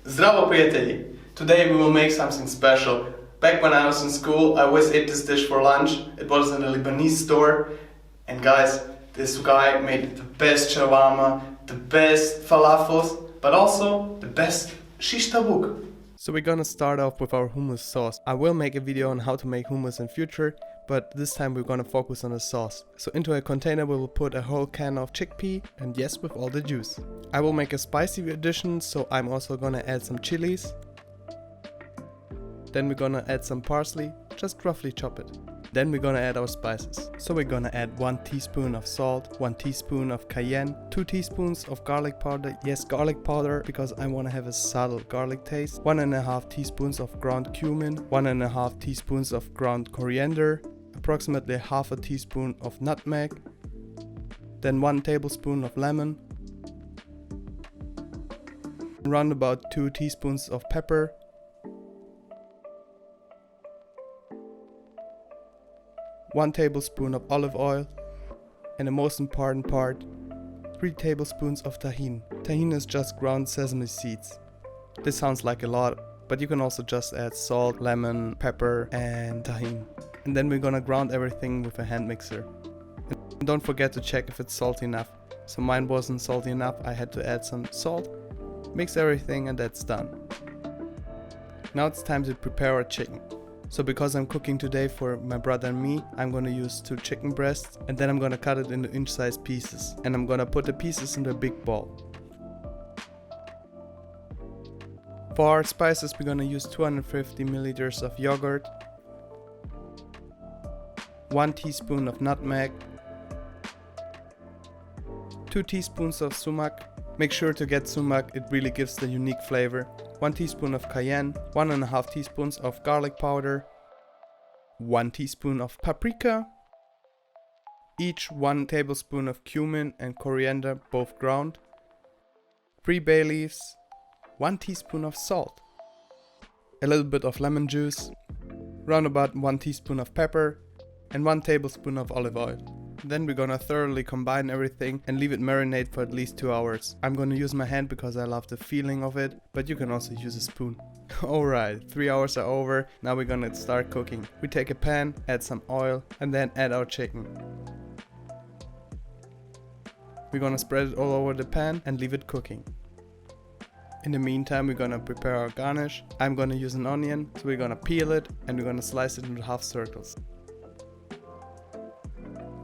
Zdravo prijatelji! Today we will make something special. Back when I was in school, I always ate this dish for lunch. It was in a Lebanese store. And guys, this guy made the best shawarma, the best falafels, but also the best shish taouk. So we're gonna start off with our hummus sauce. I will make a video on how to make hummus in future, but this time we're gonna focus on the sauce. So into a container we will put a whole can of chickpea, and yes, with all the juice. I will make a spicy addition, so I'm also gonna add some chilies. Then we're gonna add some parsley, just roughly chop it. Then we're gonna add our spices. So we're gonna add 1 teaspoon of salt, 1 teaspoon of cayenne, 2 teaspoons of garlic powder. Yes, garlic powder, because I wanna have a subtle garlic taste. 1.5 teaspoons of ground cumin, 1.5 teaspoons of ground coriander, approximately half a teaspoon of nutmeg, then 1 tablespoon of lemon, around about 2 teaspoons of pepper, 1 tablespoon of olive oil, and the most important part, 3 tablespoons of tahin. Tahin is just ground sesame seeds. This sounds like a lot, but you can also just add salt, lemon, pepper, and tahin. And then we're gonna ground everything with a hand mixer. And don't forget to check if it's salty enough. So mine wasn't salty enough, I had to add some salt, mix everything, and that's done. Now it's time to prepare our chicken. So because I'm cooking today for my brother and me, I'm gonna use 2 chicken breasts, and then I'm gonna cut it into inch-sized pieces. And I'm gonna put the pieces into a big bowl. For our spices, we're gonna use 250 milliliters of yogurt, 1 teaspoon of nutmeg, 2 teaspoons of sumac. Make sure to get sumac, it really gives the unique flavor. 1 teaspoon of cayenne, 1.5 teaspoons of garlic powder, 1 teaspoon of paprika, each 1 tablespoon of cumin and coriander, both ground, 3 bay leaves, 1 teaspoon of salt, a little bit of lemon juice, round about 1 teaspoon of pepper, and 1 tablespoon of olive oil. Then we're gonna thoroughly combine everything and leave it marinate for at least 2 hours. I'm gonna use my hand because I love the feeling of it, but you can also use a spoon. Alright, 3 hours are over, now we're gonna start cooking. We take a pan, add some oil, and then add our chicken. We're gonna spread it all over the pan and leave it cooking. In the meantime, we're gonna prepare our garnish. I'm gonna use an onion, so we're gonna peel it and we're gonna slice it into half circles.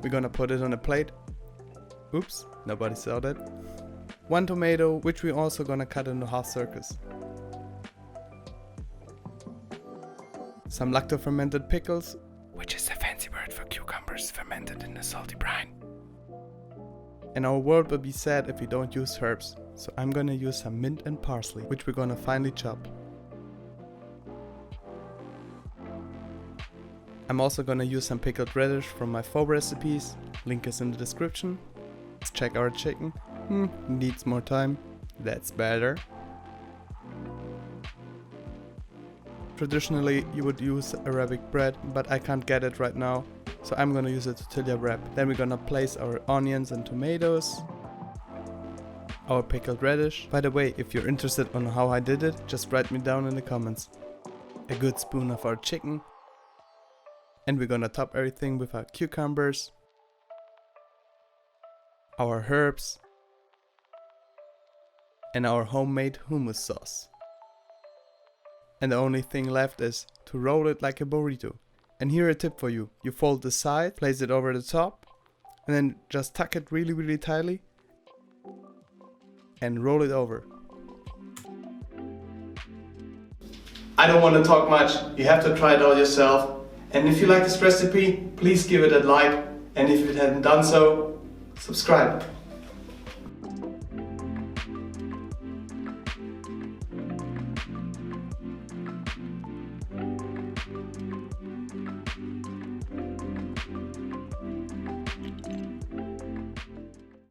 We're gonna put it on a plate. Oops, nobody saw that. 1 tomato, which we're also gonna cut into half circles. Some lacto-fermented pickles, which is a fancy word for cucumbers fermented in a salty brine. And our world will be sad if we don't use herbs, so I'm gonna use some mint and parsley, which we're gonna finely chop. I'm also gonna use some pickled radish from my pho recipes, link is in the description. Let's check our chicken. Needs more time, that's better. Traditionally you would use Arabic bread, but I can't get it right now, so I'm gonna use a tortilla wrap. Then we're gonna place our onions and tomatoes, our pickled radish. By the way, if you're interested on how I did it, just write me down in the comments. A good spoon of our chicken. And we're gonna top everything with our cucumbers, our herbs, and our homemade hummus sauce. And the only thing left is to roll it like a burrito. And here a tip for you. You fold the side, place it over the top, and then just tuck it really tightly and roll it over. I don't want to talk much, you have to try it all yourself. And if you like this recipe, please give it a like, and if you haven't done so, subscribe.